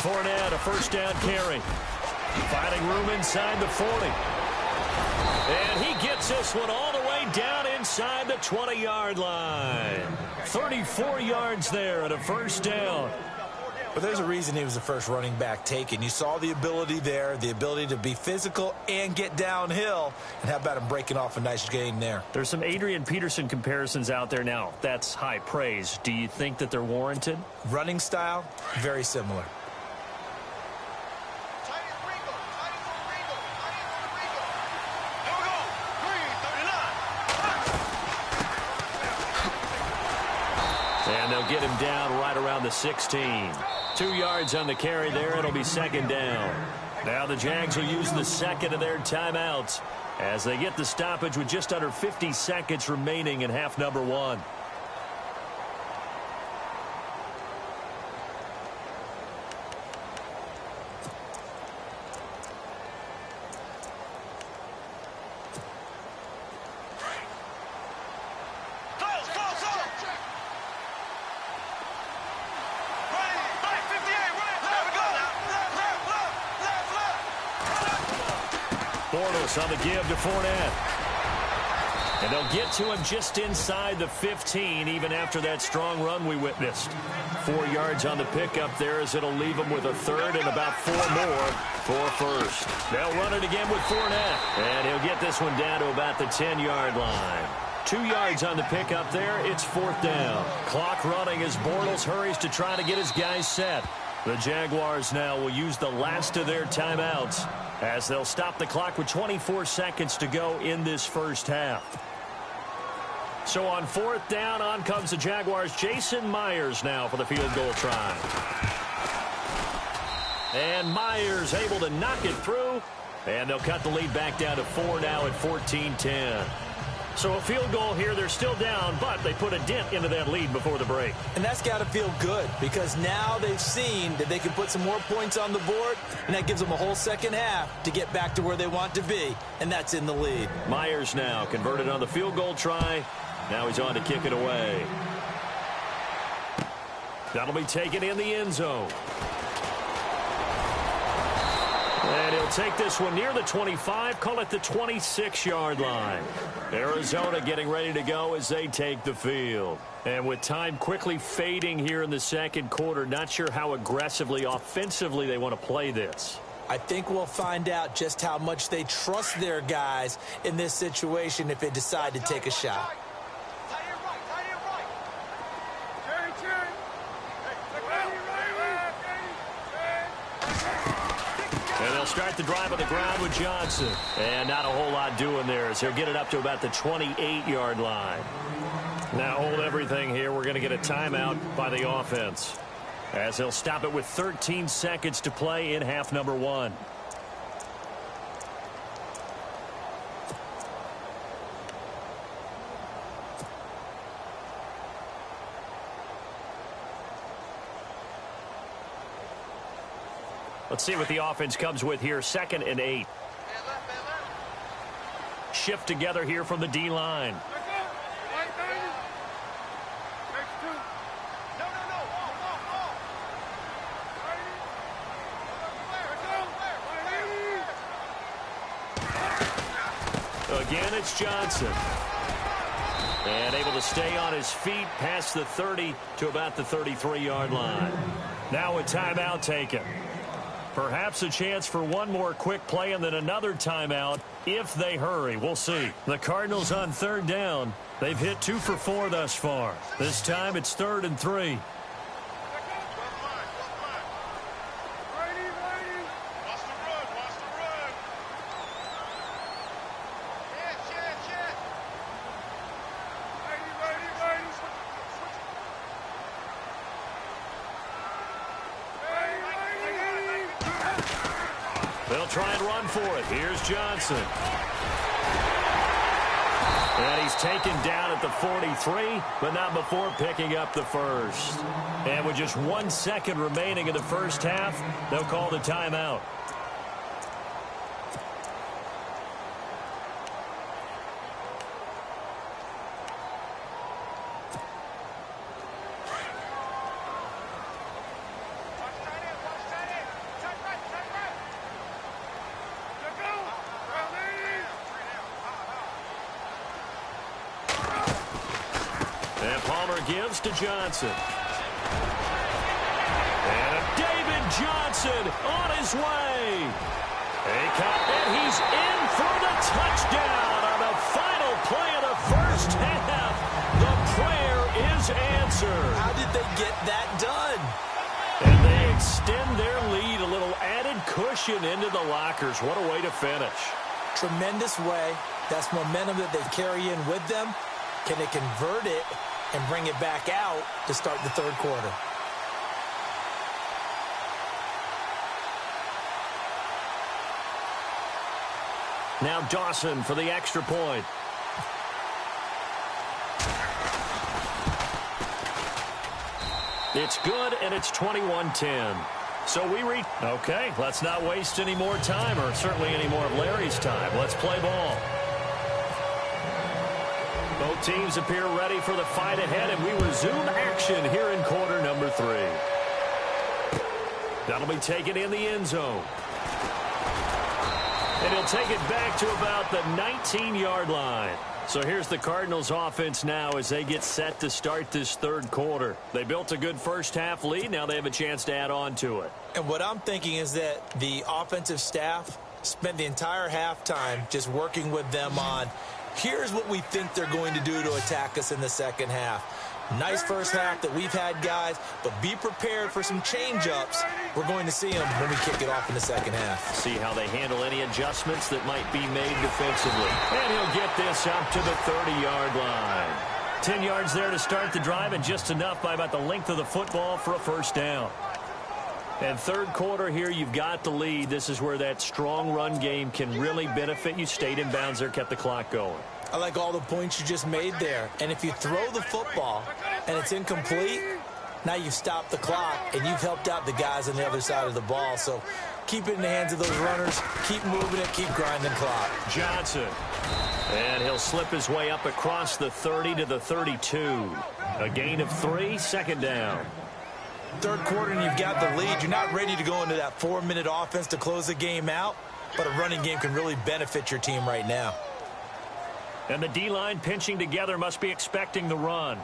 Fournette, a first down carry. Finding room inside the 40. And he gets this one all the way down inside the 20-yard line. 34 yards there and a first down. But there's a reason he was the first running back taken. You saw the ability there, the ability to be physical and get downhill. And how about him breaking off a nice gain there? There's some Adrian Peterson comparisons out there now. That's high praise. Do you think that they're warranted? Running style, very similar. And they'll get him down right around the 16. 2 yards on the carry there. It'll be second down. Now the Jags will use the second of their timeouts as they get the stoppage with just under 50 seconds remaining in half number 1. On the give to Fournette. And they'll get to him just inside the 15, even after that strong run we witnessed. 4 yards on the pickup there as it'll leave him with a third and about 4 more for first. They'll run it again with Fournette. And he'll get this one down to about the 10-yard line. 2 yards on the pickup there. It's fourth down. Clock running as Bortles hurries to try to get his guys set. The Jaguars now will use the last of their timeouts as they'll stop the clock with 24 seconds to go in this first half. So on fourth down, on comes the Jaguars. Jason Myers now for the field goal try. And Myers able to knock it through. And they'll cut the lead back down to 4 now at 14-10. So a field goal here. They're still down, but they put a dent into that lead before the break. And that's got to feel good because now they've seen that they can put some more points on the board, and that gives them a whole second half to get back to where they want to be, and that's in the lead. Myers now converted on the field goal try. Now he's on to kick it away. That'll be taken in the end zone. And he'll take this one near the 25, call it the 26-yard line. Arizona getting ready to go as they take the field. And with time quickly fading here in the second quarter, not sure how aggressively, offensively they want to play this. I think we'll find out just how much they trust their guys in this situation if they decide to take a shot. And they'll start the drive on the ground with Johnson. And not a whole lot doing there as he'll get it up to about the 28-yard line. Now hold everything here. We're going to get a timeout by the offense as they'll stop it with 13 seconds to play in half number 1. Let's see what the offense comes with here. 2nd and 8. Shift together here from the D-line. Again, it's Johnson. And able to stay on his feet past the 30 to about the 33-yard line. Now a timeout taken. Perhaps a chance for one more quick play and then another timeout if they hurry. We'll see. The Cardinals on 3rd down. They've hit 2 for 4 thus far. This time it's 3rd and 3. They'll try and run for it. Here's Johnson. And he's taken down at the 43, but not before picking up the first. And with just 1 second remaining in the first half, they'll call the timeout. gives to Johnson. And David Johnson on his way. And he's in for the touchdown on the final play of the first half. The prayer is answered. How did they get that done? And they extend their lead, a little added cushion into the lockers. What a way to finish. Tremendous way. That's momentum that they carry in with them. Can they convert it and bring it back out to start the third quarter? Now Dawson for the extra point. It's good, and it's 21-10. So okay, let's not waste any more time, or certainly any more of Larry's time. Let's play ball. Both teams appear ready for the fight ahead, and we resume action here in quarter number 3. That'll be taken in the end zone. And he'll take it back to about the 19-yard line. So here's the Cardinals offense now as they get set to start this third quarter. They built a good first half lead. Now they have a chance to add on to it. And what I'm thinking is that the offensive staff spent the entire halftime just working with them on, here's what we think they're going to do to attack us in the second half. Nice first half that we've had, guys, but be prepared for some change-ups. We're going to see them when we kick it off in the second half. See how they handle any adjustments that might be made defensively. And he'll get this up to the 30-yard line. 10 yards there to start the drive, and just enough by about the length of the football for a first down. And third quarter here, you've got the lead. This is where that strong run game can really benefit you. Stayed in bounds there, kept the clock going. I like all the points you just made there. And if you throw the football and it's incomplete, now you've stopped the clock and you've helped out the guys on the other side of the ball. So keep it in the hands of those runners. Keep moving it. Keep grinding clock. Johnson. And he'll slip his way up across the 30 to the 32. A gain of 3, second down. Third quarter and you've got the lead. You're not ready to go into that 4-minute offense to close the game out, but a running game can really benefit your team right now. And the D-line pinching together, must be expecting the run.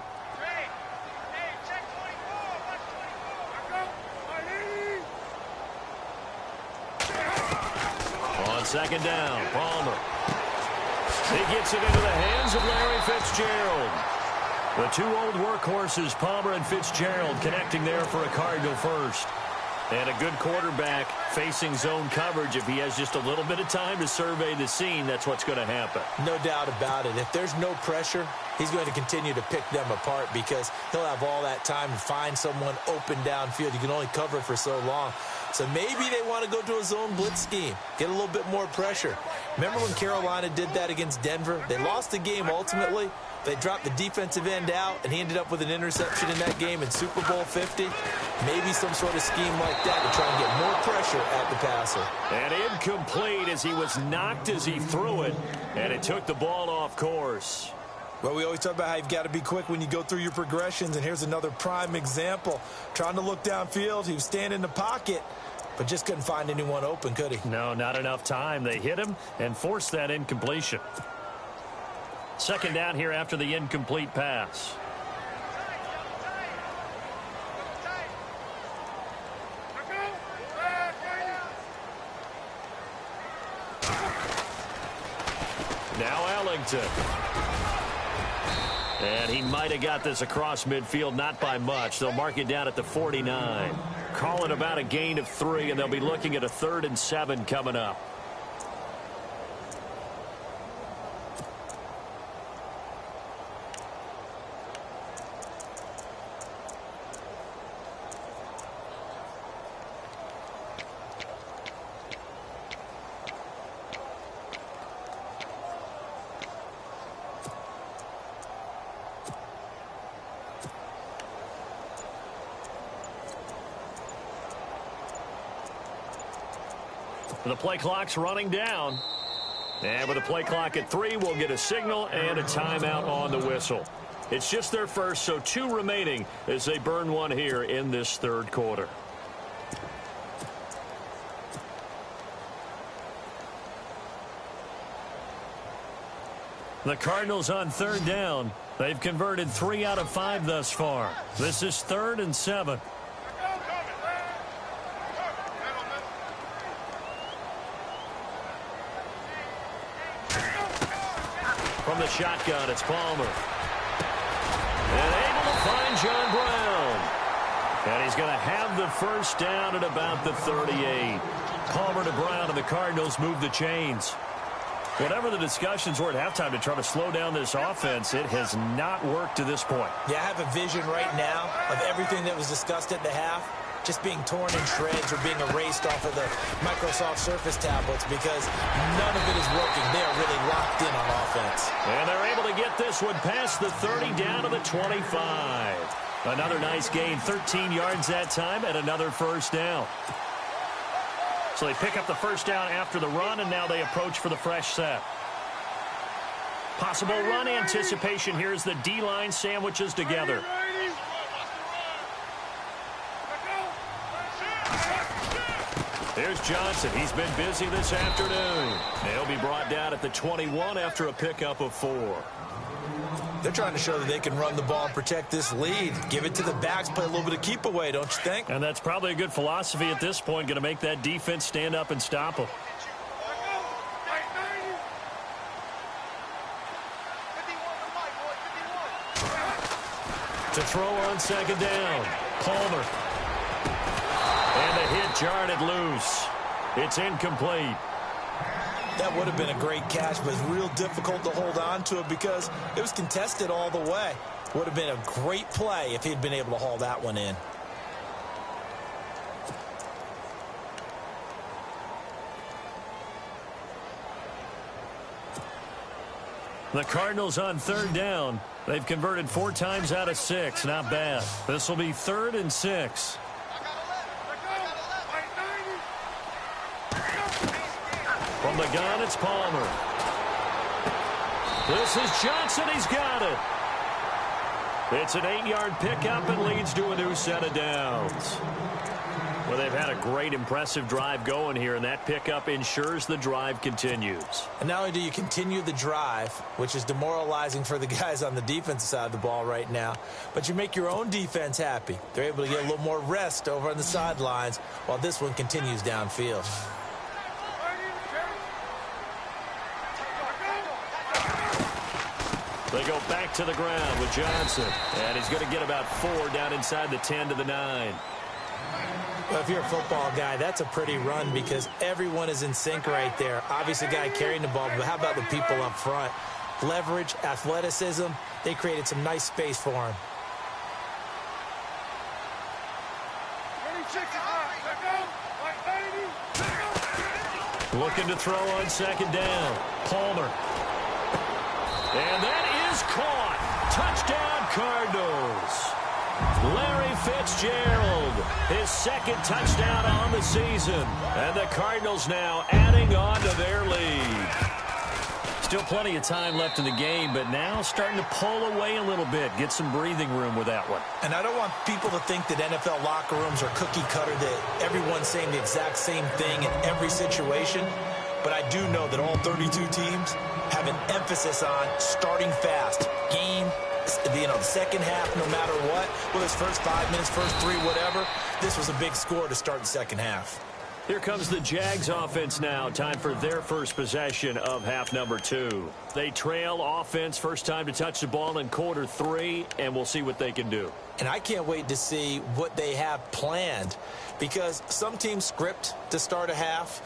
On second down, Palmer. He gets it into the hands of Larry Fitzgerald. The two old workhorses, Palmer and Fitzgerald, connecting there for a Cardinal first. And a good quarterback facing zone coverage. If he has just a little bit of time to survey the scene, that's what's going to happen. No doubt about it. If there's no pressure, he's going to continue to pick them apart because he'll have all that time to find someone open downfield. You can only cover for so long. So maybe they want to go to a zone blitz scheme, get a little bit more pressure. Remember when Carolina did that against Denver? They lost the game ultimately. They dropped the defensive end out, and he ended up with an interception in that game in Super Bowl 50. Maybe some sort of scheme like that to try and get more pressure at the passer. And incomplete as he was knocked as he threw it, and it took the ball off course. Well, we always talk about how you've got to be quick when you go through your progressions, and here's another prime example. Trying to look downfield, he was standing in the pocket, but just couldn't find anyone open, could he? No, not enough time. They hit him and forced that incompletion. Second down here after the incomplete pass. Now Ellington. And he might have got this across midfield, not by much. They'll mark it down at the 49. Call it about a gain of 3, and they'll be looking at a 3rd and 7 coming up. The play clock's running down. And with the play clock at 3, we'll get a signal and a timeout on the whistle. It's just their first, so 2 remaining as they burn one here in this third quarter. The Cardinals on 3rd down. They've converted 3 out of 5 thus far. This is 3rd and 7. From the shotgun, it's Palmer. And able to find John Brown. And he's going to have the first down at about the 38. Palmer to Brown, and the Cardinals move the chains. Whatever the discussions were at halftime to try to slow down this offense, it has not worked to this point. Yeah, I have a vision right now of everything that was discussed at the half just being torn in shreds or being erased off of the Microsoft Surface tablets because none of it is working. They are really locked in on offense. And they're able to get this one past the 30 down to the 25. Another nice gain, 13 yards that time, and another first down. So they pick up the first down after the run, and now they approach for the fresh set. Possible run anticipation here as the D-line sandwiches together. There's Johnson. He's been busy this afternoon. He'll be brought down at the 21 after a pickup of 4. They're trying to show that they can run the ball and protect this lead. Give it to the backs, play a little bit of keep away, don't you think? And that's probably a good philosophy at this point, going to make that defense stand up and stop them. To throw on second down, Palmer. And the hit jarred it loose. It's incomplete. That would have been a great catch, but it's real difficult to hold on to it because it was contested all the way. Would have been a great play if he'd been able to haul that one in. The Cardinals on third down. They've converted 4 times out of 6. Not bad. This will be 3rd and 6. From the gun, it's Palmer. This is Johnson. He's got it. It's an 8-yard pickup and leads to a new set of downs. Well, they've had a great, impressive drive going here, and that pickup ensures the drive continues. And not only do you continue the drive, which is demoralizing for the guys on the defensive side of the ball right now, but you make your own defense happy. They're able to get a little more rest over on the sidelines while this one continues downfield. They go back to the ground with Johnson, and he's going to get about 4 down inside the 10 to the 9. Well, if you're a football guy, that's a pretty run because everyone is in sync right there. Obviously, the guy carrying the ball, but how about the people up front? Leverage, athleticism, they created some nice space for him. Looking to throw on second down. Palmer. And that is caught. Touchdown, Cardinals. Larry Fitzgerald, his second touchdown on the season. And the Cardinals now adding on to their lead. Still plenty of time left in the game, but now starting to pull away a little bit. Get some breathing room with that one. And I don't want people to think that NFL locker rooms are cookie cutter, that everyone's saying the exact same thing in every situation. But I do know that all 32 teams have an emphasis on starting fast. Game, the second half, no matter what. Whether it's first 5 minutes, first 3, whatever. This was a big score to start the second half. Here comes the Jags offense now. Time for their first possession of half number 2. They trail offense, first time to touch the ball in quarter 3, and we'll see what they can do. And I can't wait to see what they have planned, because some teams script to start a half.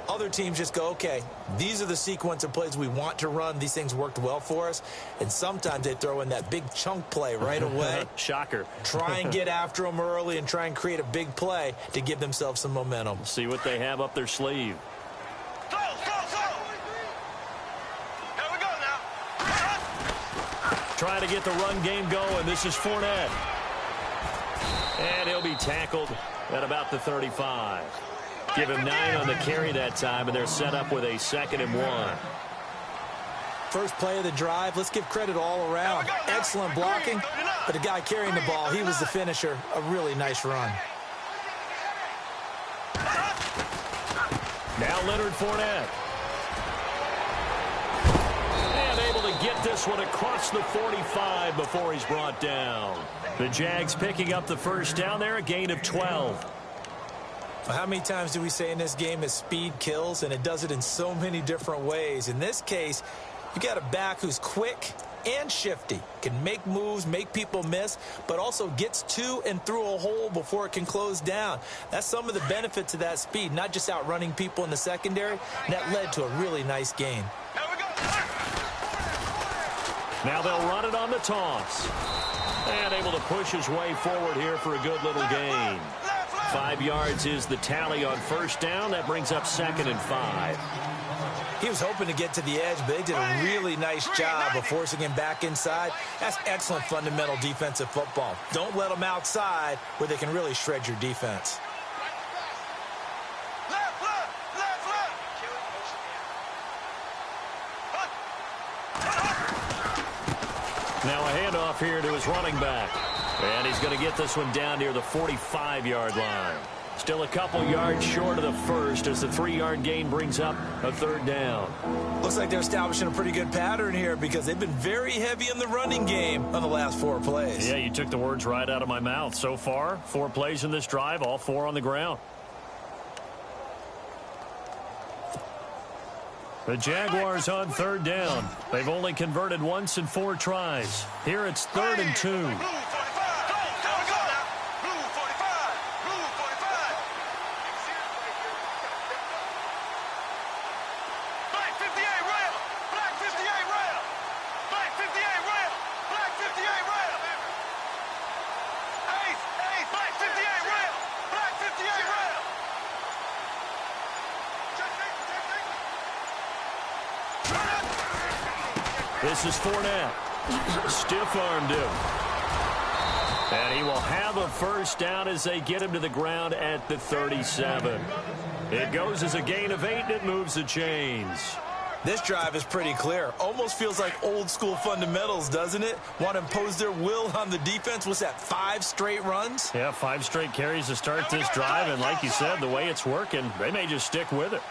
Other teams just go, okay, these are the sequence of plays we want to run. These things worked well for us. And sometimes they throw in that big chunk play right away. Shocker. Try and get after them early and try and create a big play to give themselves some momentum. See what they have up their sleeve. Go! Here we go now. Trying to get the run game going. This is Fournette. And he'll be tackled at about the 35. Give him 9 on the carry that time, and they're set up with a 2nd and 1. First play of the drive, let's give credit all around. Excellent blocking, but the guy carrying the ball, he was the finisher. A really nice run. Now Leonard Fournette. And able to get this one across the 45 before he's brought down. The Jags picking up the first down there, a gain of 12. Well, how many times do we say in this game that speed kills, and it does it in so many different ways? In this case, you got a back who's quick and shifty, can make moves, make people miss, but also gets to and through a hole before it can close down. That's some of the benefits of that speed, not just outrunning people in the secondary, and that led to a really nice gain. Now they'll run it on the toss. And able to push his way forward here for a good little gain. 5 yards is the tally on first down. That brings up 2nd and 5. He was hoping to get to the edge, but they did a really nice job of forcing him back inside. That's excellent fundamental defensive football. Don't let them outside where they can really shred your defense. Now a handoff here to his running back. And he's going to get this one down near the 45-yard line. Still a couple yards short of the first as the 3-yard gain brings up a 3rd down. Looks like they're establishing a pretty good pattern here because they've been very heavy in the running game on the last 4 plays. Yeah, you took the words right out of my mouth. So far, 4 plays in this drive, all 4 on the ground. The Jaguars on 3rd down. They've only converted once in 4 tries. Here it's 3rd and 2. This is Fournette. Stiff-armed him. And he will have a first down as they get him to the ground at the 37. It goes as a gain of 8, and it moves the chains. This drive is pretty clear. Almost feels like old-school fundamentals, doesn't it? Want to impose their will on the defense. What's that, 5 straight runs? Yeah, 5 straight carries to start this drive. And like you said, the way it's working, they may just stick with it.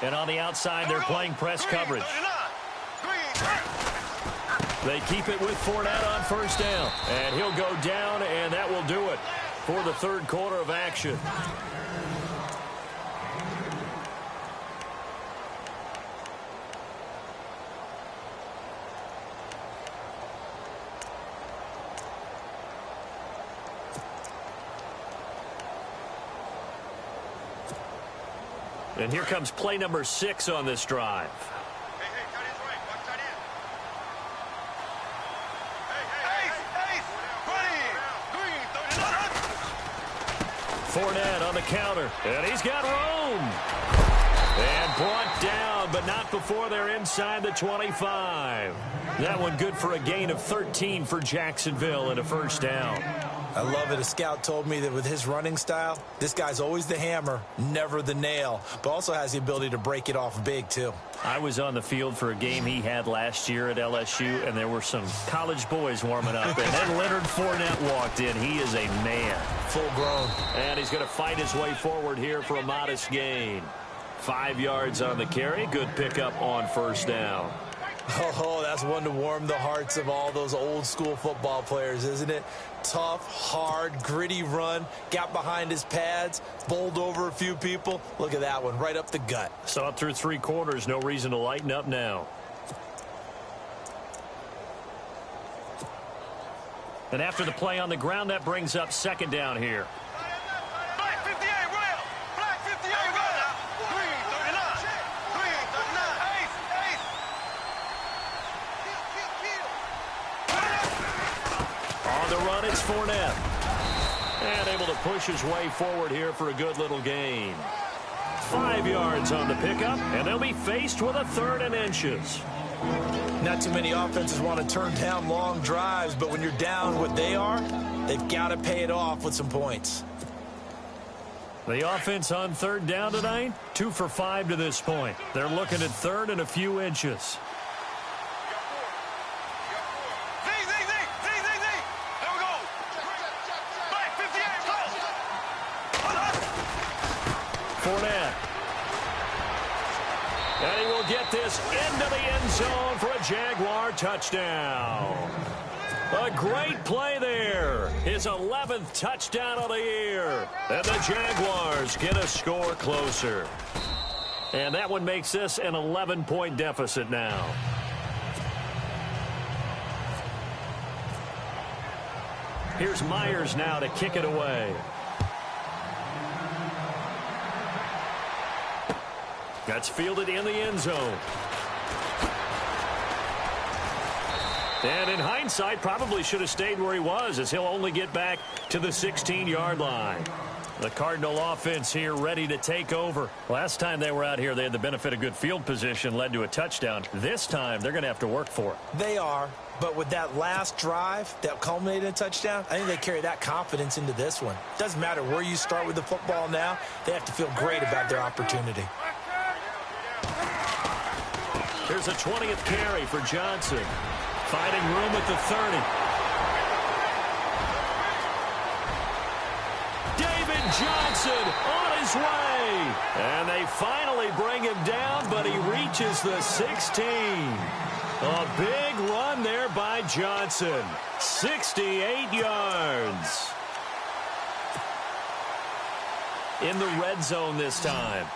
And on the outside, they're playing press coverage. They keep it with Fournette on first down. And he'll go down, and that will do it for the 3rd quarter of action. And here comes play number 6 on this drive. Fournette on the counter, and he's got room. And brought down, but not before they're inside the 25. That one good for a gain of 13 for Jacksonville and a first down. I love it. A scout told me that with his running style, this guy's always the hammer, never the nail, but also has the ability to break it off big, too. I was on the field for a game he had last year at LSU, and there were some college boys warming up. And then Leonard Fournette walked in. He is a man. Full grown. And he's going to fight his way forward here for a modest gain. 5 yards on the carry. Good pickup on first down. Oh, that's one to warm the hearts of all those old-school football players, isn't it? Tough, hard, gritty run, got behind his pads, bowled over a few people. Look at that one, right up the gut. Saw it through 3 quarters, no reason to lighten up now. And after the play on the ground, that brings up 2nd down here. It's Fournette. And able to push his way forward here for a good little gain. 5 yards on the pickup, and they'll be faced with a 3rd and inches. Not too many offenses want to turn down long drives, but when you're down what they are, they've got to pay it off with some points. The offense on 3rd down tonight, 2 for 5 to this point. They're looking at 3rd and a few inches. Fournette. And he will get this into the end zone for a Jaguar touchdown. A great play there. His 11th touchdown of the year. And the Jaguars get a score closer. And that one makes this an 11-point deficit now. Here's Myers now to kick it away. That's fielded in the end zone. And in hindsight, probably should have stayed where he was, as he'll only get back to the 16-yard line. The Cardinal offense here ready to take over. Last time they were out here, they had the benefit of good field position, led to a touchdown. This time, they're going to have to work for it. They are, but with that last drive that culminated in a touchdown, I think they carry that confidence into this one. Doesn't matter where you start with the football now, they have to feel great about their opportunity. Here's a 20th carry for Johnson. Finding room at the 30. David Johnson on his way. And they finally bring him down, but he reaches the 16. A big run there by Johnson. 68 yards. In the red zone this time.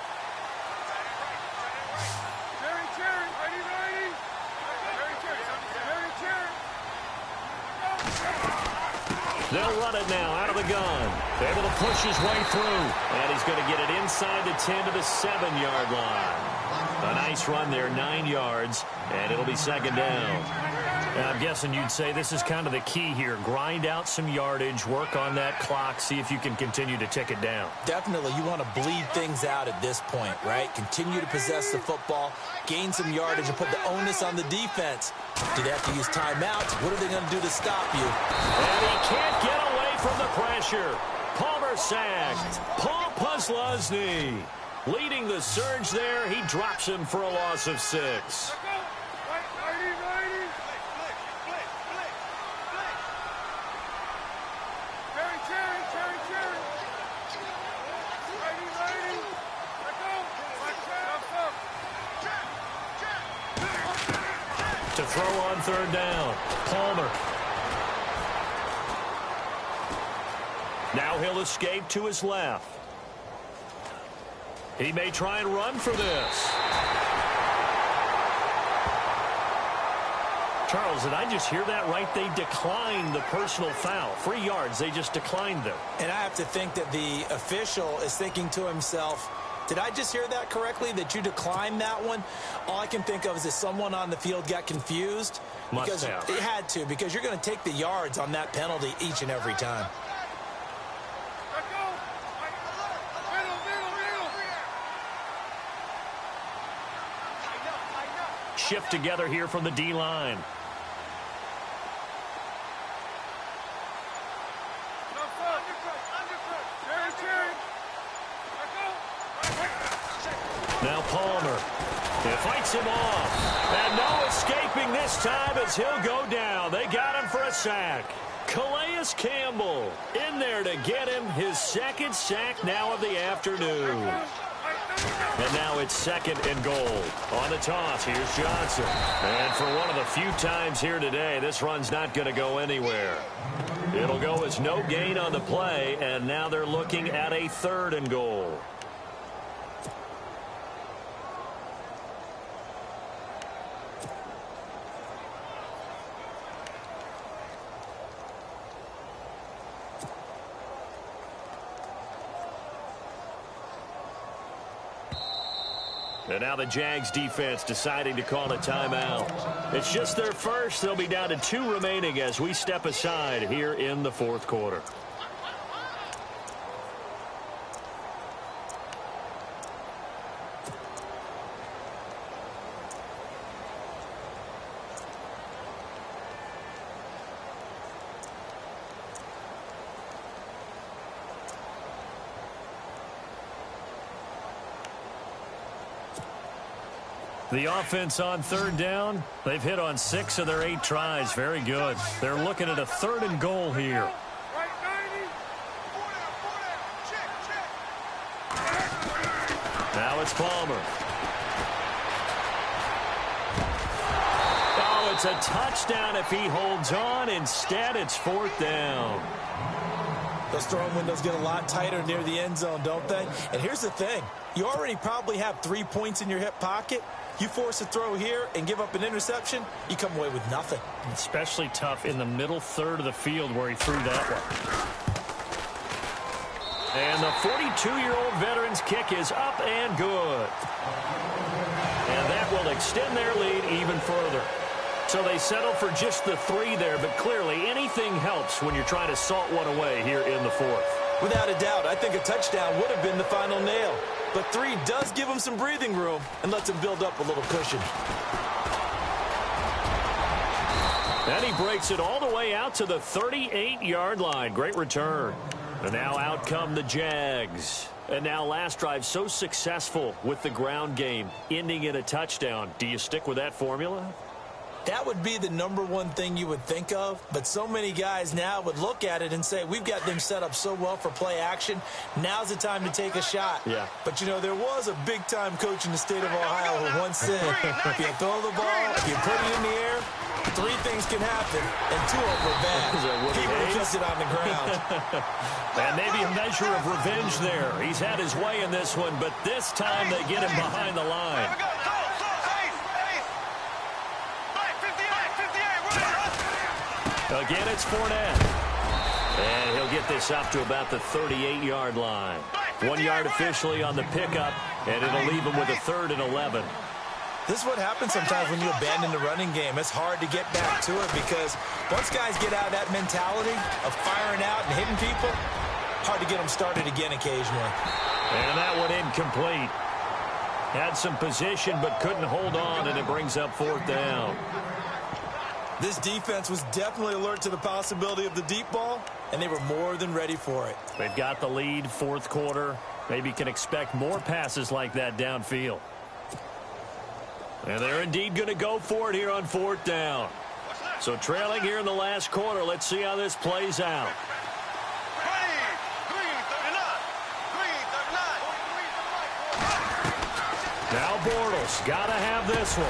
They'll run it now out of the gun. Able to push his way through. And he's going to get it inside the 10 to the 7-yard line. A nice run there, 9 yards, and it'll be second down. And I'm guessing you'd say this is kind of the key here. Grind out some yardage, work on that clock, see if you can continue to tick it down. Definitely, you want to bleed things out at this point, right? Continue to possess the football, gain some yardage, and put the onus on the defense. Do they have to use timeouts? What are they going to do to stop you? And he can't get away from the pressure. Palmer sacked. Paul Posluszny leading the surge there. He drops him for a loss of 6. To throw on third down. Palmer. Now he'll escape to his left. He may try and run for this. Charles, did I just hear that right? They declined the personal foul. 3 yards, they just declined them. And I have to think that the official is thinking to himself, did I just hear that correctly, that you declined that one? All I can think of is that someone on the field got confused. Must have. It had to, because you're going to take the yards on that penalty each and every time. Shift together here from the D-line. Now Palmer. He fights him off. And no escaping this time as he'll go down. They got him for a sack. Calais Campbell in there to get him his second sack now of the afternoon. And now it's second and goal. On the toss, here's Johnson. And for one of the few times here today, this run's not going to go anywhere. It'll go as no gain on the play, and now they're looking at a third and goal. And now the Jags defense deciding to call a timeout. It's just their first. They'll be down to 2 remaining as we step aside here in the fourth quarter. The offense on third down, they've hit on 6 of their 8 tries. Very good. They're looking at a third and goal here. Now it's Palmer. Oh, it's a touchdown if he holds on. Instead, it's 4th down. Those throwing windows get a lot tighter near the end zone, don't they? And here's the thing. You already probably have 3 points in your hip pocket. You force a throw here and give up an interception, you come away with nothing. Especially tough in the middle third of the field where he threw that one. And the 42-year-old veteran's kick is up and good. And that will extend their lead even further. So they settle for just the 3 there, but clearly anything helps when you're trying to salt one away here in the 4th. Without a doubt, I think a touchdown would have been the final nail. But 3 does give him some breathing room and lets him build up a little cushion. And he breaks it all the way out to the 38-yard line. Great return. And now out come the Jags. And now last drive so successful with the ground game, ending in a touchdown. Do you stick with that formula? That would be the #1 thing you would think of, but so many guys now would look at it and say, we've got them set up so well for play action. Now's the time to take a shot. Yeah. But, you know, there was a big-time coach in the state of Ohio who once said, if you throw the ball, if you put it in the air, 3 things can happen, and 2 of them are bad. People who kept it on the ground. And maybe a measure of revenge there. He's had his way in this one, but this time they get him behind the line. Again, it's Fournette. And he'll get this up to about the 38-yard line. 1 yard officially on the pickup, and it'll leave him with a 3rd and 11. This is what happens sometimes when you abandon the running game. It's hard to get back to it because once guys get out of that mentality of firing out and hitting people, hard to get them started again occasionally. And that one incomplete. Had some position but couldn't hold on, and it brings up 4th down. This defense was definitely alert to the possibility of the deep ball, and they were more than ready for it. They've got the lead, 4th quarter. Maybe can expect more passes like that downfield. And they're indeed going to go for it here on 4th down. So trailing here in the last quarter, let's see how this plays out. Now Bortles got to have this one.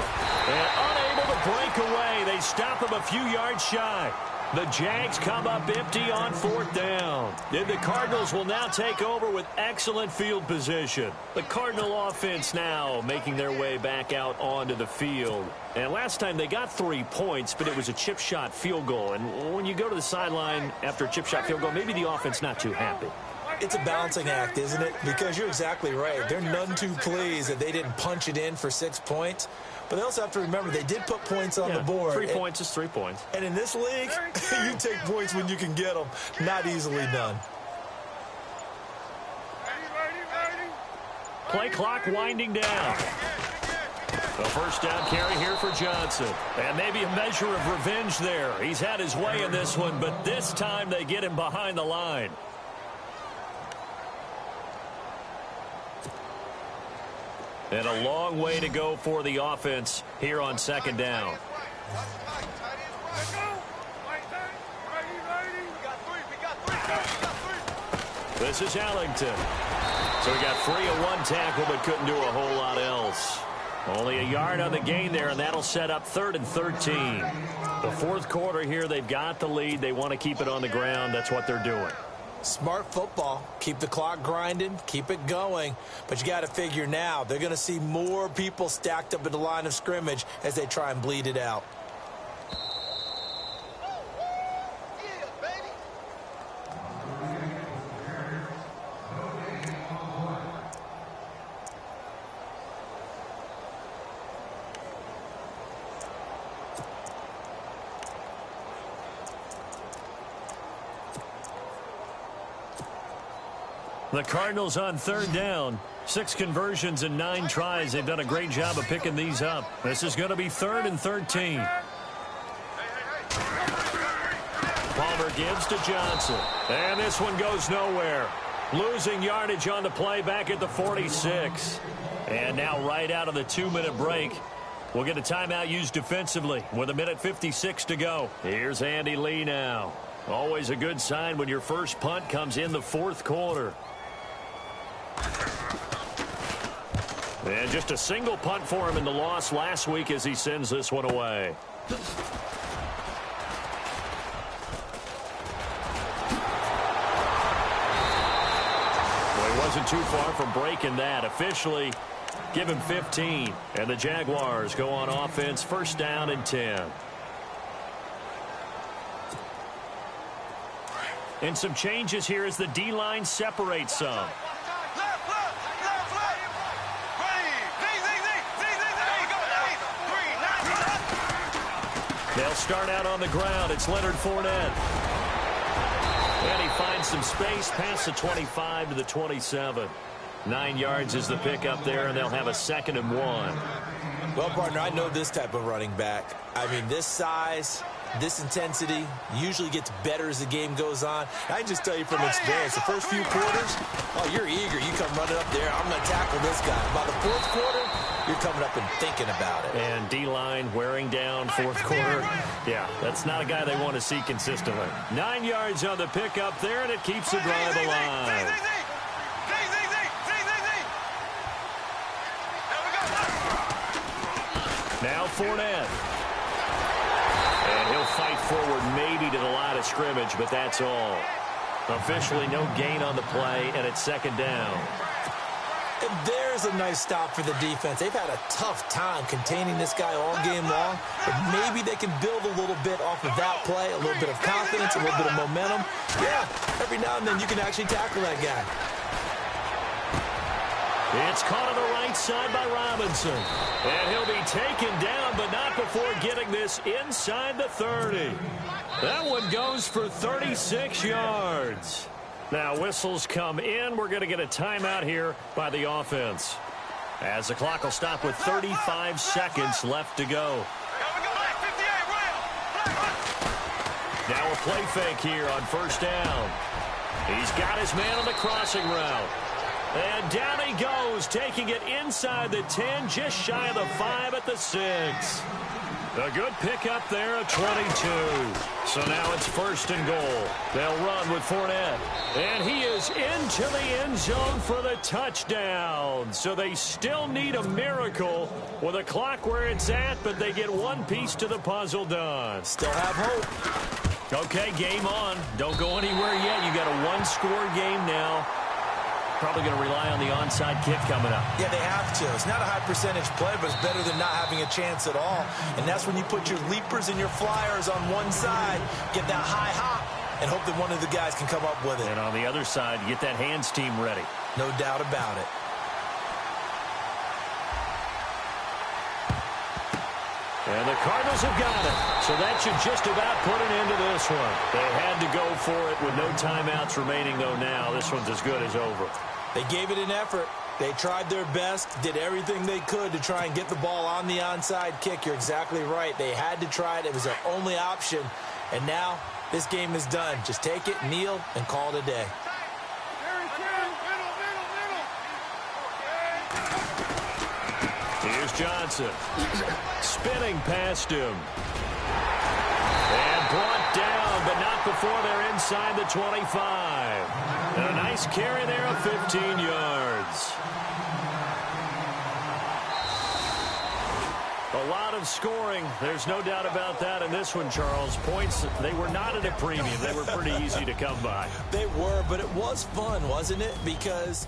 And unable to break away. They stop him a few yards shy. The Jags come up empty on 4th down. And the Cardinals will now take over with excellent field position. The Cardinal offense now making their way back out onto the field. And last time they got 3 points, but it was a chip shot field goal. And when you go to the sideline after a chip shot field goal, maybe the offense not too happy. It's a balancing act, isn't it? Because you're exactly right. They're none too pleased that they didn't punch it in for 6 points. But they also have to remember they did put points on the board. 3 points is 3 points. And in this league, you take points when you can get them. Not easily done. Play clock winding down. A 1st down carry here for Johnson. And maybe a measure of revenge there. He's had his way in this one, but this time they get him behind the line. And a long way to go for the offense here on 2nd down. This is Ellington. So he got free of 1 tackle but couldn't do a whole lot else. Only a yard on the gain there, and that'll set up 3rd and 13. The 4th quarter here, they've got the lead. They want to keep it on the ground. That's what they're doing. Smart football. Keep the clock grinding. Keep it going. But you got to figure now they're going to see more people stacked up at the line of scrimmage as they try and bleed it out. The Cardinals on 3rd down. 6 conversions and 9 tries. They've done a great job of picking these up. This is going to be 3rd and 13. Palmer gives to Johnson. And this one goes nowhere. Losing yardage on the play back at the 46. And now right out of the 2-minute break, we'll get a timeout used defensively with 1:56 to go. Here's Andy Lee now. Always a good sign when your first punt comes in the 4th quarter. And just a single punt for him in the loss last week as he sends this one away. Well, he wasn't too far from breaking that. Officially, give him 15. And the Jaguars go on offense, first down and 10. And some changes here as the D-line separates some. They'll start out on the ground. It's Leonard Fournette. And he finds some space past the 25 to the 27. 9 yards is the pickup there, and they'll have a 2nd and 1. Well, partner, I know this type of running back. I mean, this size, this intensity usually gets better as the game goes on. I can just tell you from experience, the first few quarters, oh, you're eager. You come running up there, I'm going to tackle this guy. By the fourth quarter, you're coming up and thinking about it. And D-line wearing down fourth quarter. Yeah, that's not a guy they want to see consistently. 9 yards on the pickup there, and it keeps the drive alive. Now Fournette. And he'll fight forward maybe to the line of scrimmage, but that's all. Officially no gain on the play, and it's 2nd down. And there's a nice stop for the defense. They've had a tough time containing this guy all game long, but maybe they can build a little bit off of that play, a little bit of confidence, a little bit of momentum. Yeah, every now and then you can actually tackle that guy. It's caught on the right side by Robinson. And he'll be taken down, but not before getting this inside the 30. That one goes for 36 yards. Now whistles come in. We're going to get a timeout here by the offense, as the clock will stop with 35 seconds left to go. Now a play fake here on first down. He's got his man on the crossing route. And down he goes, taking it inside the 10, just shy of the 5 at the 6. A good pickup there at 22. So now it's 1st and goal. They'll run with Fournette. And he is into the end zone for the touchdown. So they still need a miracle with a clock where it's at, but they get one piece to the puzzle done. Still have hope. Okay, game on. Don't go anywhere yet. You got a one-score game now. Probably going to rely on the onside kick coming up. Yeah, they have to. It's not a high percentage play, but it's better than not having a chance at all. And that's when you put your leapers and your flyers on one side, get that high hop, and hope that one of the guys can come up with it. And on the other side, get that hands team ready. No doubt about it. And the Cardinals have got it. So that should just about put an end to this one. They had to go for it with no timeouts remaining, though, now. This one's as good as over. They gave it an effort. They tried their best, did everything they could to try and get the ball on the onside kick. You're exactly right. They had to try it. It was their only option. And now this game is done. Just take it, kneel, and call it a day. Here's Johnson. Spinning past him. And brought down, but not before they're inside the 25. And a nice carry there of 15 yards. A lot of scoring. There's no doubt about that in this one, Charles. Points, they were not at a premium. They were pretty easy to come by. They were, but it was fun, wasn't it? Because